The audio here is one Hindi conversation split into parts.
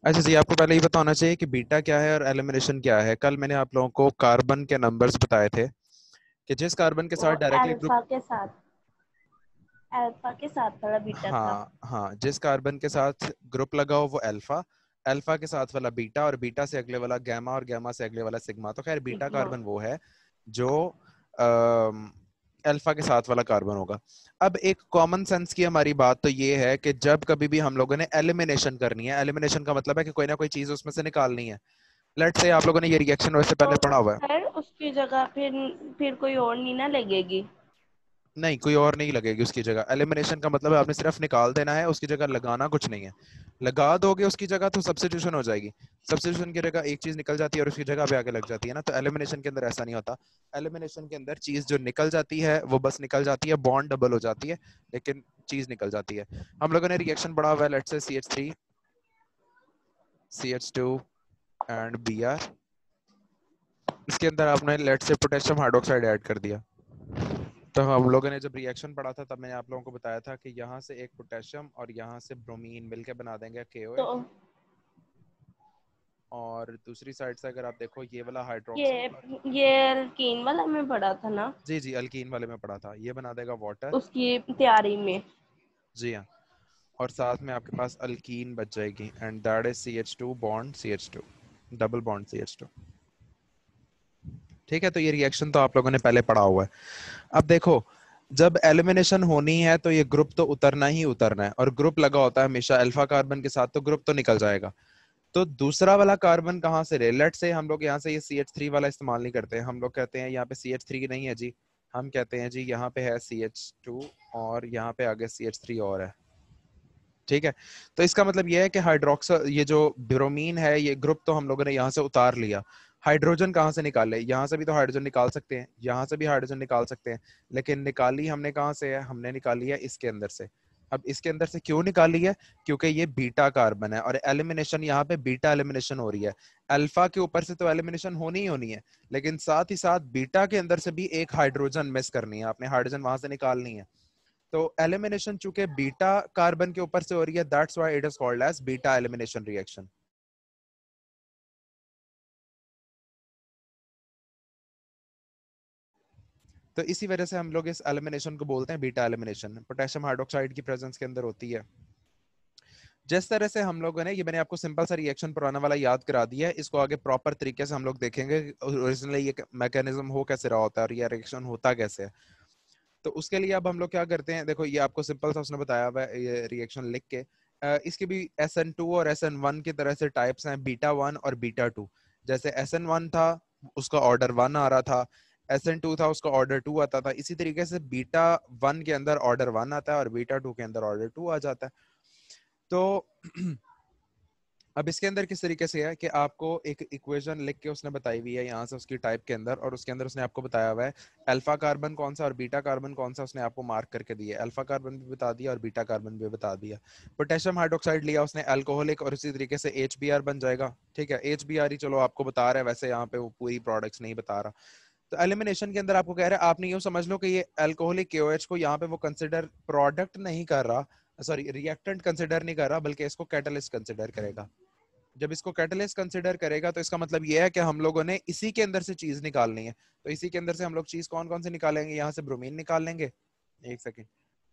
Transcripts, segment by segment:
अच्छा जी, आपको पहले ये पता होना चाहिए कि बीटा क्या है और एलिमिनेशन क्या है। कल मैंने आप लोगों को कार्बन के नंबर्स बताए थे कि जिस कार्बन के वो साथ डायरेक्टली ग्रुप, अल्फा के साथ वाला बीटा था। हाँ हाँ, जिस कार्बन के साथ ग्रुप लगा हो वो अल्फा, अल्फा के साथ वाला बीटा, और बीटा से अगले वाला गैमा, और गैमा से अगले वाला सिग्मा। तो खैर बीटा सिग्मा। कार्बन वो है जो अल्फा के साथ वाला कार्बन होगा। अब एक कॉमन सेंस की हमारी बात तो ये है कि जब कभी भी हम लोगों ने एलिमिनेशन करनी है, एलिमिनेशन का मतलब है कि कोई ना कोई चीज उसमें से निकालनी है। लेट से आप लोगों ने ये रिएक्शन वैसे तो पहले पढ़ा हुआ है। सर उसकी जगह फिर कोई और नहीं ना लगेगी। नहीं, कोई और नहीं लगेगी उसकी जगह। एलिमिनेशन का मतलब है आपने सिर्फ निकाल देना है, उसकी जगह लगाना कुछ नहीं है। लगा दोगे उसकी जगह तो सब्स्टिट्यूशन हो जाएगी। सब्स्टिट्यूशन की जगह एक चीज निकल जाती है और उसकी जगह पे आके लग जाती है ना। तो एलिमिनेशन के अंदर ऐसा नहीं होता। एलिमिनेशन के अंदर चीज जो निकल जाती है वो बस निकल जाती है, बॉन्ड डबल हो जाती है, लेकिन चीज निकल जाती है। हम लोगों ने रिएक्शन पढ़ा हुआ है, let's say CH3 CH2 and Br। इसके अंदर आपने let's say potassium hydroxide add कर दिया। तो हम लोगों ने जब रिएक्शन पढ़ा था तब मैंने आप लोगों को बताया था कि यहाँ से एक पोटेशियम और यहाँ से ब्रोमीन मिलके बना देंगे तो KOH। और दूसरी साइड से अगर आप देखो ये वाला हाइड्रोक्सी, ये ये अल्कीन वाला में पड़ा था ना, जी जी, अल्कीन वाले में पढ़ा था, ये बना देगा वाटर। उसकी तैयारी में। जी हाँ। और साथ में आपके पास अल्कीन बच जाएगी, and that is CH2 bond CH2, double bond CH2। ठीक है, तो ये रिएक्शन तो आप लोगों ने पहले पढ़ा हुआ है। अब देखो, जब एलिमिनेशन होनी है तो ये ग्रुप तो उतरना ही उतरना है, और ग्रुप लगा होता है हमेशा अल्फा कार्बन के साथ, तो ग्रुप तो निकल जाएगा। तो दूसरा वाला कार्बन कहाँ से ले, लेट से हम लोग यहाँ से ये CH3 वाला इस्तेमाल नहीं करते हैं। हम लोग कहते हैं यहाँ पे CH3 नहीं है जी, हम कहते हैं जी यहाँ पे है CH2, और यहाँ पे आगे CH3 और है। ठीक है, तो इसका मतलब ये है कि हाइड्रोक्सल, ये जो ब्रोमीन है, ये ग्रुप तो हम लोगों ने यहाँ से उतार लिया। हाइड्रोजन कहाँ से निकाले, यहाँ से भी तो हाइड्रोजन निकाल सकते हैं, यहाँ से भी हाइड्रोजन निकाल सकते हैं, लेकिन निकाली हमने कहाँ से है, हमने निकाली है इसके अंदर से। अब इसके अंदर से क्यों निकाली है, क्योंकि ये बीटा कार्बन है, और एलिमिनेशन यहाँ पे बीटा एलिमिनेशन हो रही है। अल्फा के ऊपर से तो एलिमिनेशन होनी ही होनी है, लेकिन साथ ही साथ बीटा के अंदर से भी एक हाइड्रोजन मिस करनी है, आपने हाइड्रोजन वहां से निकालनी है। तो एलिमिनेशन चूंकि बीटा कार्बन के ऊपर से हो रही है, that's why it is called as beta elimination reaction. तो इसी वजह से हम लोग इस एलिमिनेशन को बोलते हैं बीटा एलिमिनेशन। पोटेशियम हाइड्रोक्साइड की प्रेजेंस के अंदर होती है। जिस तरह से हम लोगों ने, ये मैंने आपको सिंपल सा रिएक्शन पुराना वाला याद करा दिया है, इसको आगे प्रॉपर तरीके से हम लोग देखेंगे ओरिजिनली ये मैकेनिज्म हो कैसे रहा होता है और ये रिएक्शन होता कैसे है। तो उसके लिए अब हम लोग क्या करते हैं, देखो ये आपको सिंपल सा उसने बताया हुआ है ये रिएक्शन लिख के। इसके भी SN2 और SN1 की तरह से टाइप्स हैं, बीटा 1 और बीटा 2। जैसे SN1 था, उसका ऑर्डर 1 आ रहा था। SN2 था, उसका ऑर्डर 2 आता था। इसी तरीके से बीटा 1 के अंदर ऑर्डर 1 आता है और बीटा 2 के अंदर ऑर्डर 2 आ जाता है। तो अब इसके अंदर किस तरीके से है कि आपको एक इक्वेशन लिख के उसने बताई हुई है यहाँ से उसकी टाइप के अंदर, और उसके अंदर उसने आपको बताया हुआ है अल्फा कार्बन कौन सा और बीटा कार्बन कौन सा, उसने आपको मार्क करके दिया है। अल्फा कार्बन भी बता दिया और बीटा कार्बन भी बता दिया। पोटेशियम हाइड्रोक्साइड लिया उसने अल्कोहलिक, और इसी तरीके से HBr बन जाएगा। ठीक है, HBr ही चलो आपको बता रहा है, वैसे यहाँ पे वो पूरी प्रोडक्ट्स नहीं बता रहा। तो एलिमिनेशन के अंदर आपको कह रहा है, आपने यूं समझ लो कि ये अल्कोहलिक KOH को यहाँ पे वो कंसिडर प्रोडक्ट नहीं कर रहा, सॉरी रिएक्टेंट कंसिडर नहीं कर रहा, बल्कि इसको कैटलिस्ट कंसिडर करेगा। जब इसको कैटलिस्ट कंसिडर करेगा तो इसका मतलब ये है कि हम लोगों ने इसी के अंदर से चीज निकालनी है। तो इसी के अंदर से हम लोग चीज कौन कौन से निकालेंगे, यहाँ से ब्रोमीन निकाल लेंगे, एक सेकेंड,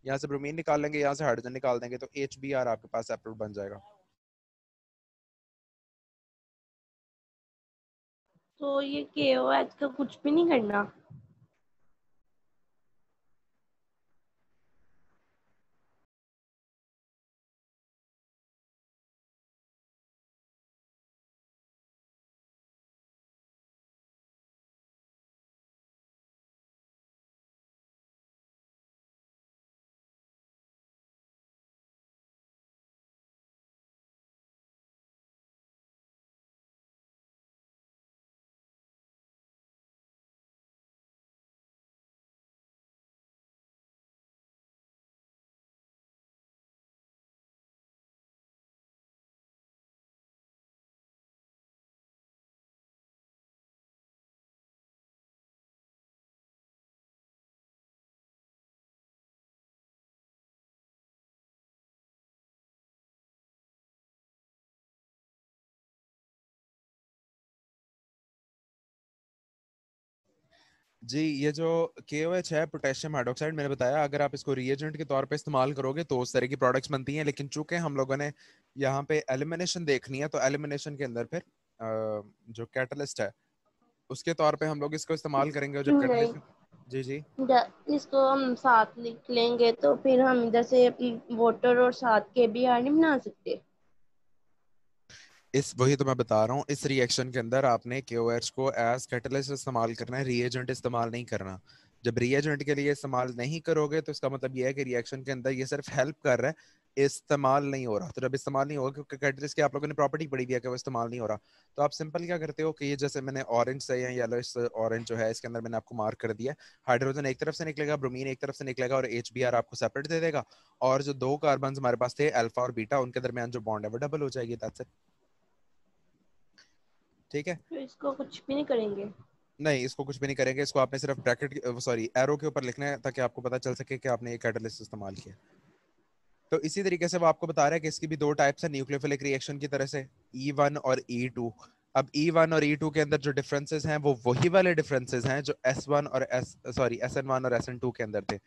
यहाँ से ब्रोमीन निकाल लेंगे, यहाँ से हाइड्रोजन निकाल देंगे, तो HBr आपके पास सेपरेट बन जाएगा। तो ये KOH का कुछ भी नहीं करना। जी, ये जो KOH है पोटेशियम हाइड्रोक्साइड, मैंने बताया अगर आप इसको रिएजेंट के तौर पे इस्तेमाल करोगे तो उस तरह की प्रोडक्ट्स बनती हैं, लेकिन चूंकि हम लोगों ने यहाँ पे एलिमिनेशन देखनी है तो एलिमिनेशन के अंदर फिर जो कैटलिस्ट है उसके तौर पे हम लोग इसको इस्तेमाल करेंगे, और जब नहीं, कैटलिस्ट। जी जी। इसको हम साथ लिख लेंगे तो फिर हम इधर से वोटर और साथ के भी आर नहीं बना सकते। इस वही तो मैं बता रहा हूँ, इस रिएक्शन के अंदर आपने KOH को एज कैटलिस्ट इस्तेमाल करना है, रिएजेंट इस्तेमाल नहीं करना। जब रिएजेंट के लिए इस्तेमाल नहीं करोगे तो इसका मतलब ये है कि रिएक्शन के अंदर ये सिर्फ हेल्प कर रहा है, इस्तेमाल नहीं हो रहा। तो जब इस्तेमाल नहीं होगा, क्योंकि कैटलिस्ट की आप लोगों ने प्रॉपर्टी पढ़ी भी है कि वो इस्तेमाल नहीं हो रहा, तो आप सिंपल क्या करते हो कि ये जैसे मैंने ऑरेंज से या येलो ऑरेंज जो है इसके अंदर मैंने आपको मार्क कर दिया, हाइड्रोजन एक तरफ से निकलेगा, ब्रोमीन एक तरफ से निकलेगा, और HBr आपको सेपरेट दे देगा, और जो दो कार्बन हमारे पास थे अल्फा और बीटा, उनके दरमियान जो बॉन्ड है वो डबल हो जाएगी। That's it. ठीक है। तो इसको कुछ भी नहीं करेंगे। नहीं, इसको कुछ भी नहीं करेंगे, इसको आपने सिर्फ ब्रैकेट सॉरी एरो के ऊपर लिखना है ताकि आपको पता चल सके कि आपने ये कैटलिस्ट इस्तेमाल किया। तो इसी तरीके से वो आपको बता रहा है कि इसकी भी दो टाइप्स है न्यूक्लियोफिलिक रिएक्शन की तरह से, E1 और E2। अब E1 और E2 के अंदर जो डिफरेंसेस हैं वो वही वाले डिफरेंसेस हैं जो S1 और SN1 और SN2 के अंदर थे।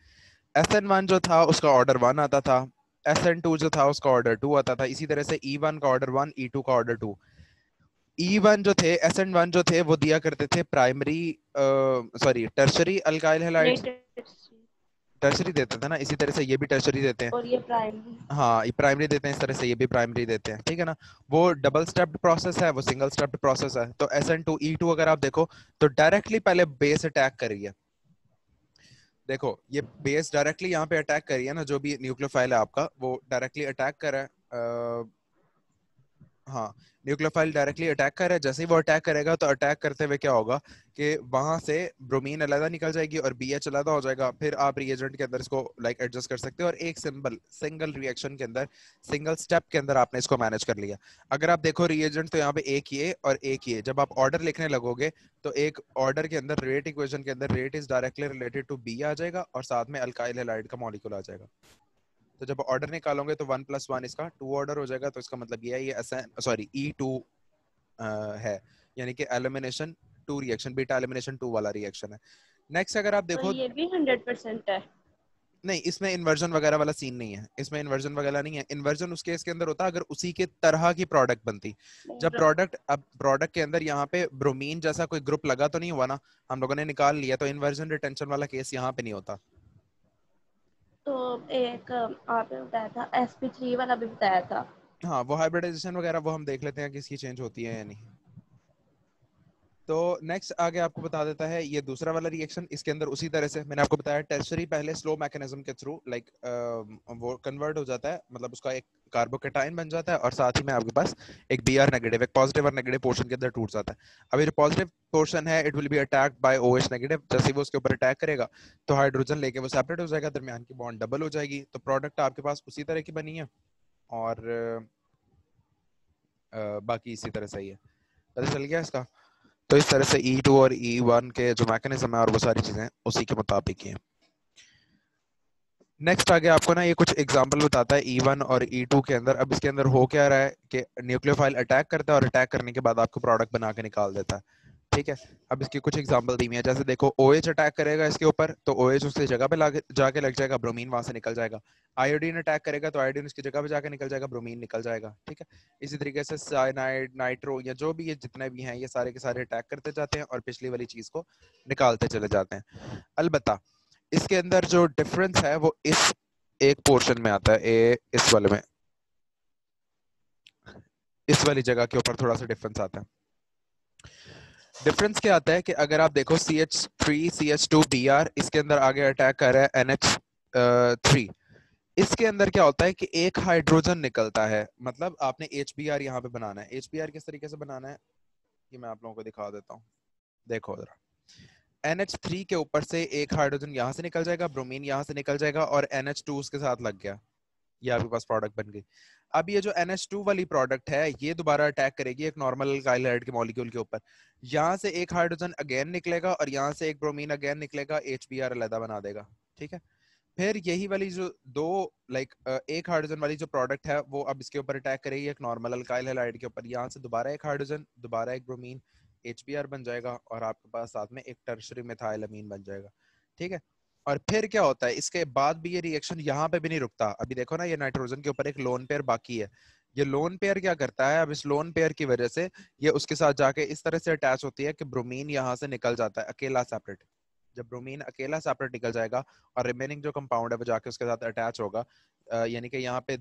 SN1 जो था उसका ऑर्डर 1 आता था, SN2 जो था उसका ऑर्डर 2 आता था, इसी तरह से E1 का ऑर्डर 1, E2 का ऑर्डर 2। E1 जो थे, SN1 जो थे वो दिया करते थे प्राइमरी टर्शरी अल्काइल नहीं, हैलाइड्स। टर्शरी देते थे ना, इसी तरह से ये भी टर्शरी देते हैं। और ये प्राइमरी। हाँ, ये प्राइमरी देते हैं, इस तरह से ये भी प्राइमरी देते हैं, ठीक है ना। वो डबल स्टेप्ड प्रोसेस है, वो सिंगल स्टेप्ड प्रोसेस है। तो SN2 E2 अगर आप देखो तो डायरेक्टली पहले बेस अटैक कर रही है। देखो ये बेस डायरेक्टली यहाँ पे अटैक कर रही है ना, जो भी न्यूक्लियोफाइल है आपका वो डायरेक्टली अटैक कर रहा है। हाँ, न्यूक्लियोफाइल डायरेक्टली अटैक कर रहा है। जैसे ही वो अटैक करेगा तो अटैक करते हुए क्या होगा कि वहां से ब्रोमीन अलग निकल जाएगी और BH अलग हो जाएगा। फिर आप रिएजेंट के अंदर इसको एडजस्ट कर सकते हो, और एक सिंगल रिएक्शन के अंदर, सिंगल स्टेप के अंदर आपने इसको मैनेज कर लिया। अगर आप देखो रिएजेंट तो यहाँ पे एक ये और एक ये, जब आप ऑर्डर लिखने लगोगे तो एक ऑर्डर के अंदर रेट इक्वेशन के अंदर rate is directly related to B आ जाएगा, और साथ में अल्काइल हैलाइड का मॉलिक्यूल आ जाएगा। तो जब ऑर्डर निकालोगे तो 1+1 इसका 2 ऑर्डर हो जाएगा। तो इसका मतलब ये है ये E2 है, यानी कि एलिमिनेशन 2 रिएक्शन, बीटा एलिमिनेशन 2 वाला रिएक्शन है। नेक्स्ट अगर आप और देखो, ये भी 100% है। नहीं इसमें इन्वर्जन वगैरह वाला सीन नहीं है, इसमें इन्वर्जन वगैरह नहीं है। इन्वर्जन उस केस के अंदर होता अगर उसी के तरह की प्रोडक्ट बनती। जब प्रोडक्ट के अंदर यहाँ पे ब्रोमीन जैसा कोई ग्रुप लगा तो नहीं हुआ ना, हम लोगों ने निकाल लिया, तो इन्वर्जन रिटेंशन वाला केस यहाँ पे नहीं होता। तो एक आपने बताया था sp3 वाला भी बताया था। हाँ, वो हाइब्रिडाइजेशन वगैरह वो हम देख लेते हैं कि इसकी चेंज होती है या नहीं। तो नेक्स्ट आगे आपको बता देता है ये दूसरा वाला रिएक्शन। इसके अंदर उसी तरह से मैंने आपको बताया टर्शरी पहले स्लो मैकेनिज्म के थ्रू वो कन्वर्ट हो जाता है, मतलब उसका एक कार्बोकेटाइन बन जाता है, और साथ ही में आपके पास एक Br नेगेटिव, एक पॉजिटिव और नेगेटिव पोर्शन के अंदर टूट जाता है। अब ये जो पॉजिटिव पोर्शन है it will be attacked by OH negative. जैसे ही वो उसके ऊपर अटैक करेगा तो हाइड्रोजन लेके वो सेपरेट हो जाएगा, दरमियान की बॉन्ड डबल हो जाएगी। तो प्रोडक्ट आपके पास उसी तरह की बनी है, और बाकी इसी तरह सही है। पता चल गया इसका। तो इस तरह से E2 और E1 के जो मैकेनिज्म है और वो सारी चीजें उसी के मुताबिक ही हैं। नेक्स्ट आगे आपको ना ये कुछ एग्जांपल बताता है E1 और E2 के अंदर। अब इसके अंदर हो क्या रहा है कि न्यूक्लियोफाइल अटैक करता है, और अटैक करने के बाद आपको प्रोडक्ट बना के निकाल देता है, ठीक है। अब इसकी कुछ एग्जांपल दी हुई है, जैसे देखो OH अटैक करेगा इसके ऊपर तो OH उसकी जगह पे जाके लग जाएगा, ब्रोमीन वहां से निकल जाएगा। आयोडीन अटैक करेगा तो आयोडीन उसकी जगह पे जाके निकल जाएगा, ब्रोमीन निकल जाएगा, ठीक है। इसी तरीके से साइनाइड, नाइट्रो या जो भी ये जितने भी हैं ये सारे के सारे अटैक करते जाते हैं और पिछली वाली चीज को निकालते चले जाते हैं। अलबत्ता इसके अंदर जो डिफरेंस है वो इस एक पोर्शन में आता है, इस वाले में, इस वाली जगह के ऊपर थोड़ा सा डिफरेंस आता है। डिफरेंस क्या आता है कि अगर आप देखो CH3CH2Br इसके अंदर आगे अटैक कर रहा है NH3। इसके अंदर क्या होता है कि एक हाइड्रोजन निकलता है, मतलब आपने HBr यहाँ पे बनाना है। HBr किस तरीके से बनाना है ये मैं आप लोगों को दिखा देता हूँ। देखो जरा, NH3 के ऊपर से एक हाइड्रोजन यहाँ से निकल जाएगा, ब्रोमीन यहाँ से निकल जाएगा, और NH2 उसके साथ लग गया, ये आपके पास प्रोडक्ट बन गई। अब ये जो NH2 वाली प्रोडक्ट है ये दोबारा अटैक करेगी एक नॉर्मल अल्काइल हाइड्राइड के मॉलिक्यूल के ऊपर। यहाँ से एक हाइड्रोजन अगेन निकलेगा और यहाँ से एक ब्रोमीन अगेन निकलेगा, HBr अलग बना देगा, ठीक है। फिर यही वाली जो दो एक हाइड्रोजन वाली जो प्रोडक्ट है वो अब इसके ऊपर अटैक करेगी एक नॉर्मल अल्काइल हैलाइड के ऊपर। यहाँ से दोबारा एक हाइड्रोजन, दोबारा एक ब्रोमीन, HBr बन जाएगा और आपके पास साथ में एक टर्शरी मिथाइलअमीन बन जाएगा। ठीक है, और फिर क्या होता है इसके बाद भी ये रिएक्शन यहाँ पे भी नहीं रुकता। अभी देखो ना, ये नाइट्रोजन के ऊपर एक लोन पेयर बाकी है। ये लोन पेयर क्या करता है, अब इस लोन पेयर की वजह से ये उसके साथ जाके इस तरह से अटैच होती है कि ब्रोमीन यहाँ से निकल जाता है अकेला सेपरेट। जब ब्रोमीन अकेला सेपरेट निकल जाएगा और रिमेनिंग जो कंपाउंड है वो जाके उसके साथ अटैच होगा, यानी कि यहाँ पे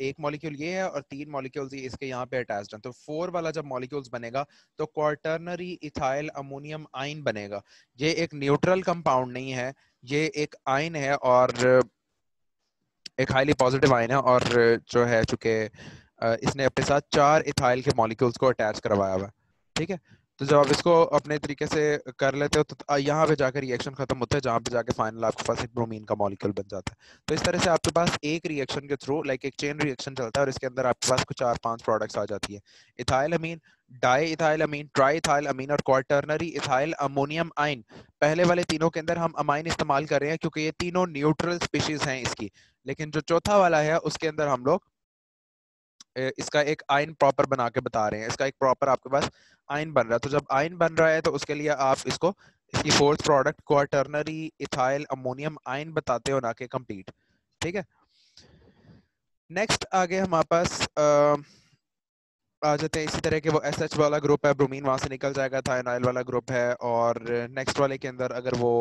एक मॉलिक्यूल ये है और 3 मॉलिक्यूल्स इसके यहाँ पे अटैच्ड हैं, तो 4 वाला जब मॉलिक्यूल्स बनेगा तो क्वार्टरनरी इथाइल अमोनियम आइन बनेगा। ये एक न्यूट्रल कंपाउंड नहीं है, ये एक आइन है और एक हाईली पॉजिटिव आइन है, और जो है चूंकि इसने अपने साथ 4 इथाइल के मॉलिक्यूल्स को अटैच करवाया हुआ है। ठीक है, तो जब आप इसको अपने तरीके से कर लेते हो तो यहाँ पे जाकर रिएक्शन खत्म होता है, जहाँ पे जाके फाइनल आपके पास एक ब्रोमीन का मॉलिक्यूल बन जाता है। तो इस तरह से आपके पास एक रिएक्शन के थ्रू लाइक एक चेन रिएक्शन चलता है और इसके अंदर आपके पास कुछ 4-5 प्रोडक्ट्स आ जाती है। इथाइल अमीन, डाई इथाइल अमीन, ट्राई इथाइल अमीन और क्वार्टरनरी इथाइल अमोनियम आइन। पहले वाले तीनों के अंदर हम अमाइन इस्तेमाल कर रहे हैं क्योंकि ये तीनों न्यूट्रल स्पीशीज हैं इसकी, लेकिन जो चौथा वाला है उसके अंदर हम लोग इसका एक आयन प्रॉपर बना के बता रहे हैं। इसका एक प्रॉपर आपके पास आयन बन रहा है, तो जब आयन बन रहा है तो उसके लिए आप इसको इसकी fourth product quaternary ethyl ammonium ion बताते हो, ना कि कंप्लीट। ठीक है, नेक्स्ट आगे हमारे पास आ जाते हैं इसी तरह के वो SH वाला ग्रुप है, ब्रोमीन वहां से निकल जाएगा, थायनाइल वाला ग्रुप है, और नेक्स्ट वाले के अंदर अगर वो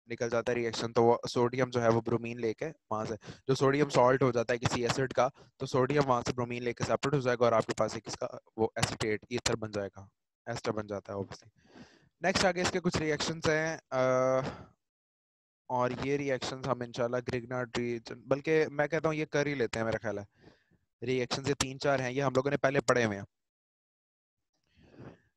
निकल जाता है रिएक्शन तो वो सोडियम जो है वो ब्रोमीन लेके वहां से, जो सोडियम सॉल्ट हो जाता है किसी एसिड का, तो सोडियम वहां से ब्रोमीन लेके सेपरेट हो जाएगा और आपके पास एक इसका वो एसीटेट ईथर बन जाएगा, एस्टर बन जाता है ऑब्वियसली। नेक्स्ट आगे इसके कुछ रिएक्शंस हैं, और ये रिएक्शंस हम इंशाल्लाह ग्रिग्नार्ड रीजन, बल्कि मैं कहता हूँ ये कर ही लेते हैं, मेरा ख्याल है रिएक्शन ये 3-4 हैं, ये हम लोगों ने पहले पढ़े हुए हैं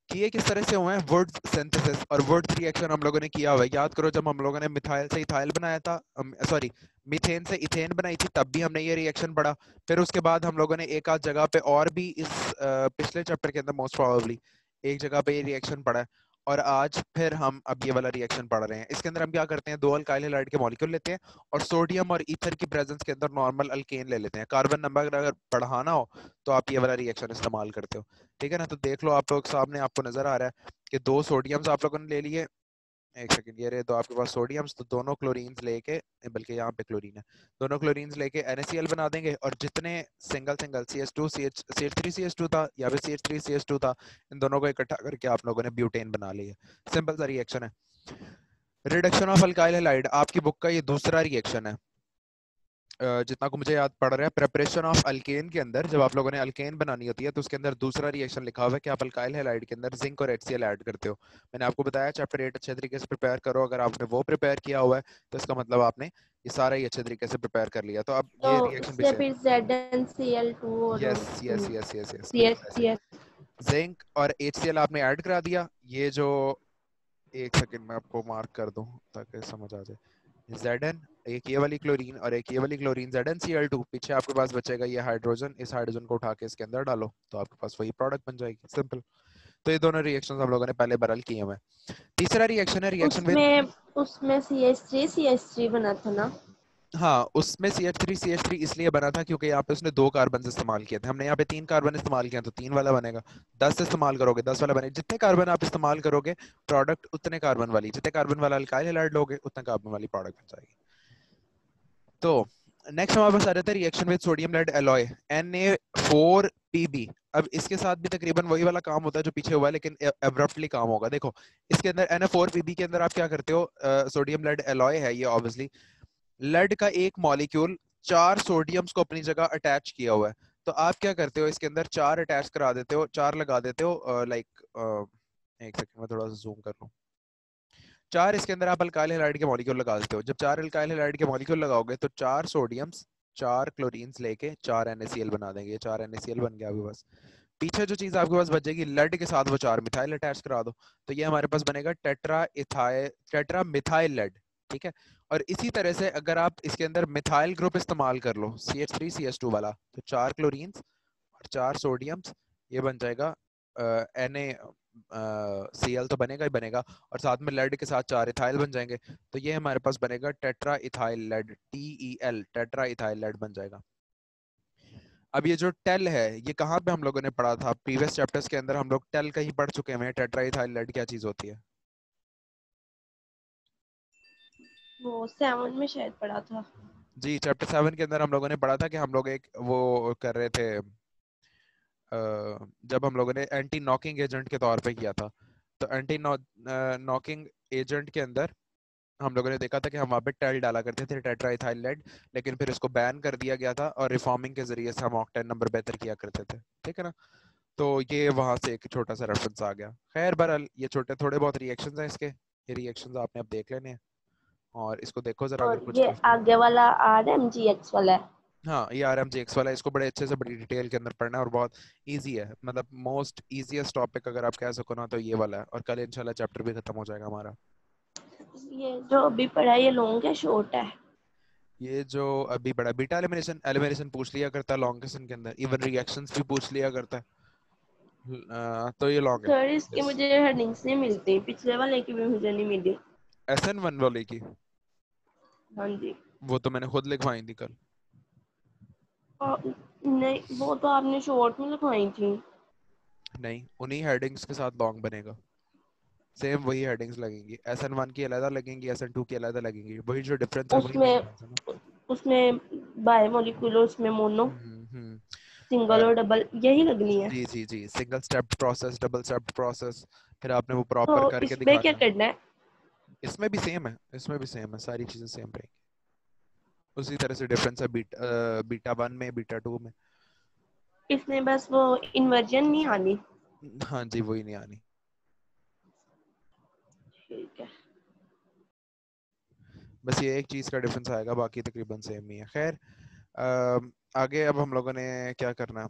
कि ये किस तरह से हुए हैं। वुड सिंथेसिस और वुड रिएक्शन हम लोगों ने किया हुआ है, याद करो जब हम लोगों ने मिथाइल से इथाइल बनाया था, सॉरी मीथेन से इथेन बनाई थी, तब भी हमने ये रिएक्शन पढ़ा। फिर उसके बाद हम लोगों ने एक आध जगह पे और भी इस पिछले चैप्टर के अंदर मोस्ट प्रोबेबली एक जगह पे ये रिएक्शन पढ़ा है, और आज फिर हम अब ये वाला रिएक्शन पढ़ रहे हैं। इसके अंदर हम क्या करते हैं, 2 अल्काइल हैलाइड के मॉलिक्यूल लेते हैं और सोडियम और ईथर की प्रेजेंस के अंदर नॉर्मल अल्केन ले लेते हैं। कार्बन नंबर अगर बढ़ाना हो तो आप ये वाला रिएक्शन इस्तेमाल करते हो। ठीक है ना, तो देख लो आप लोग सामने, आपको नजर आ रहा है कि 2 सोडियम्स आप लोगों ने ले लिए। एक सेकंड, ये रहे तो आपके पास सोडियम्स, तो दोनों क्लोरीन्स लेके, बल्कि यहाँ पे क्लोरीन है, दोनों क्लोरीन्स लेके NaCl बना देंगे, और जितने single single CH2 CH3 CH2 था या फिर CH3 CH2 था, इन दोनों को इकट्ठा करके आप लोगों ने ब्यूटेन बना लिया। सिंपल सा रिएक्शन है। रिडक्शन ऑफ अल्काइल हैलाइड आपकी बुक का ये दूसरा रिएक्शन है, जितना को मुझे याद पड़ रहा है। प्रेपरेशन ऑफ अल्केन के अंदर जब आप लोगों ने अल्केन बनानी होती है तो उसके अंदर दूसरा रिएक्शन लिखा हुआ है कि आप अल्काइल हैलाइड के अंदर जिंक और HCl ऐड करते हो। मैंने आपको बताया चैप्टर 8 अच्छे तरीके से प्रिपेयर करो, अगर आपने वो प्रिपेयर किया हुआ है तो इसका मतलब आपने ये सारा ही अच्छे तरीके से प्रिपेयर कर लिया। तो अब तो ये रिएक्शन भी इससे सेम। फिर ZnCl2 और yes yes yes yes yes, बिल्कुल ऐसे CH3। जिंक और HCl आपने ऐड करा दिया। ये जो, एक सेकंड में आपको मार्क कर दूं ताकि समझ आ जाए, Zn, एक ये वाली क्लोरीन और एक ये वाली क्लोरीन ZnCl2, पीछे आपके पास बचेगा ये हाइड्रोजन, इस हाइड्रोजन को उठा के इसके अंदर डालो तो आपके पास वही प्रोडक्ट बन जाएगी, सिंपल। तो ये दोनों रिएक्शंस हम लोगों ने पहले बरल किए हुए हैं। तीसरा रिएक्शन है रिएक्शन विद, उसमें उसमें CH3 बना था ना। हाँ उसमें CH3 इसलिए बना था क्योंकि यहाँ पे उसने 2 कार्बन इस्तेमाल किए थे, हमने यहाँ पे 3 कार्बन इस्तेमाल किए तो 3 वाला बनेगा। 10 इस्तेमाल करोगे 10 वाला बनेगा। जितने कार्बन आप इस्तेमाल करोगे प्रोडक्ट उतने कार्बन वाली, जितने कार्बन वाला अल्काइल हैलाइड लोगे उतने कार्बन वाली प्रोडक्ट बन जाएगी। तो नेक्स्ट हमारे पास आ जाता है reaction with sodium lead alloy Na4Pb। अब इसके साथ भी तकरीबन वही वाला काम होता है जो पीछे हुआ है, लेकिन एब्रप्टली काम होगा। देखो इसके अंदर Na4Pb के अंदर आप क्या करते हो, सोडियम लेड एलॉय है ये ऑब्वियसली, लेड का एक मॉलिक्यूल 4 सोडियम्स को अपनी जगह अटैच किया हुआ है, तो आप क्या करते हो इसके अंदर 4 अटैच करा देते हो, 4 लगा देते हो, लाइक एक सेकंड में थोड़ा सा जूम कर लूं। 4 इसके अंदर आप अल्काइल हैलाइड के मॉलिक्यूल लगा देते हो। जब 4 अल्काइल हैलाइड के मॉलिक्यूल लगाओगे तो 4 सोडियम्स 4 क्लोरीन्स लेके 4 NaCl बना देंगे। 4 NaCl बन गया आपके पास। पीछे जो चीज आपके पास बचेगी लेड के साथ वो 4 मिथाइल अटैच करा दो, तो ये हमारे पास बनेगा टेट्रा मिथाइल लेड। ठीक है, और इसी तरह से अगर आप इसके अंदर मिथाइल ग्रुप इस्तेमाल कर लो CH3 CH2 वाला, तो 4 क्लोरीन्स और 4 सोडियम्स, ये बन जाएगा Cl तो बनेगा ही बनेगा, और साथ में लेड के साथ 4 इथाइल बन जाएंगे, तो ये हमारे पास बनेगा tetra ethyl lead, TEL tetra ethyl lead बन जाएगा। अब ये जो टेल है, ये कहाँ पे हम लोगों ने पढ़ा था प्रीवियस चैप्टर्स के अंदर? हम लोग टेल कहीं पढ़ चुके हैं, टेट्राइथाइलाइड क्या चीज होती है? वो 7 में शायद पढ़ा था। जी, चैप्टर 7 के अंदर हम लोगों ने पढ़ा था कि हम लोग एक वो कर रहे थे, जब हम लोगों ने एंटी नॉकिंग एजेंट के तौर पे किया था, तो एंटी नॉकिंग एजेंट के अंदर हम लोगों ने देखा था कि हम वहाँ पे टेल डाला करते थे, टेट्राइथाइलाइड, लेकिन फिर इसको बैन कर दिया गया था और रिफॉर्मिंग के जरिए से हम ऑक्टेन नंबर बेहतर किया करते थे, ठीक है ना? तो ये वहां से एक छोटा सा रेफरेंस आ गया। खैर बहरहाल ये छोटे थोड़े बहुत रिएक्शंस हैं इसके, ये रिएक्शंस आपने अब देख लेने हैं, और इसको देखो जरा अगर और कुछ ये क्वेश्चन। आगे वाला RMGX वाला है। हाँ, ये RMGX वाला है, इसको बड़े अच्छे से बड़ी डिटेल के अंदर पढ़ना है और बहुत इजी है, मतलब मोस्ट इजीएस्ट टॉपिक अगर आप कह सको ना तो ये वाला है, और कल इंशाल्लाह चैप्टर भी खत्म हो जाएगा हमारा। ये जो अभी पढ़ा है ये लॉन्ग है शॉर्ट है? ये जो अभी बड़ा बीटा एलिमिनेशन एलिमिनेशन पूछ लिया करता है लॉन्ग क्वेश्चन के अंदर, इवन रिएक्शंस भी पूछ लिया करता है, तो ये लॉन्ग है। सर इसके यस। मुझे हेडिंग्स नहीं मिलती, पिछले वाले की भी मुझे नहीं मिली। SN1 वाले की? हाँ जी। वो तो मैंने खुद लिखवाई थी कल। नहीं, वो तो आपने शॉर्ट में लिखवाई थी। नहीं, उन्हीं हेडिंग्स के साथ लॉन्ग बनेगा, सेम वही हेडिंग्स लगेंगी, SN1 की अलग लगेंगी, SN2 की अलग लगेंगी, वही जो डिफरेंस है वही मेन उसमें डिफरेंस है ना। उसमें बायोमोलिकुलर, उसमें मोनो, हम्म। सिंगल और डबल यही लगनी है। जी जी जी, single step process, double step process, फिर आपने वो तो प्रॉपर करके इसमें क्या दिखाना है। करना है? इसमें भी सेम है, इसमें भी सेम है, सारी चीजें सेम रहेंगी, उसी तरह से डिफरेंस है बीटा 1 में, बीटा 2 में। इसमें बस वो इन्वर्जन नहीं आनी। हाँ जी, वही नहीं आनी। ठीक है। बस ये एक चीज का डिफरेंस आएगा, बाकी तकरीबन सेम ही है। खैर, आगे अब हम लोगों ने क्या करना है,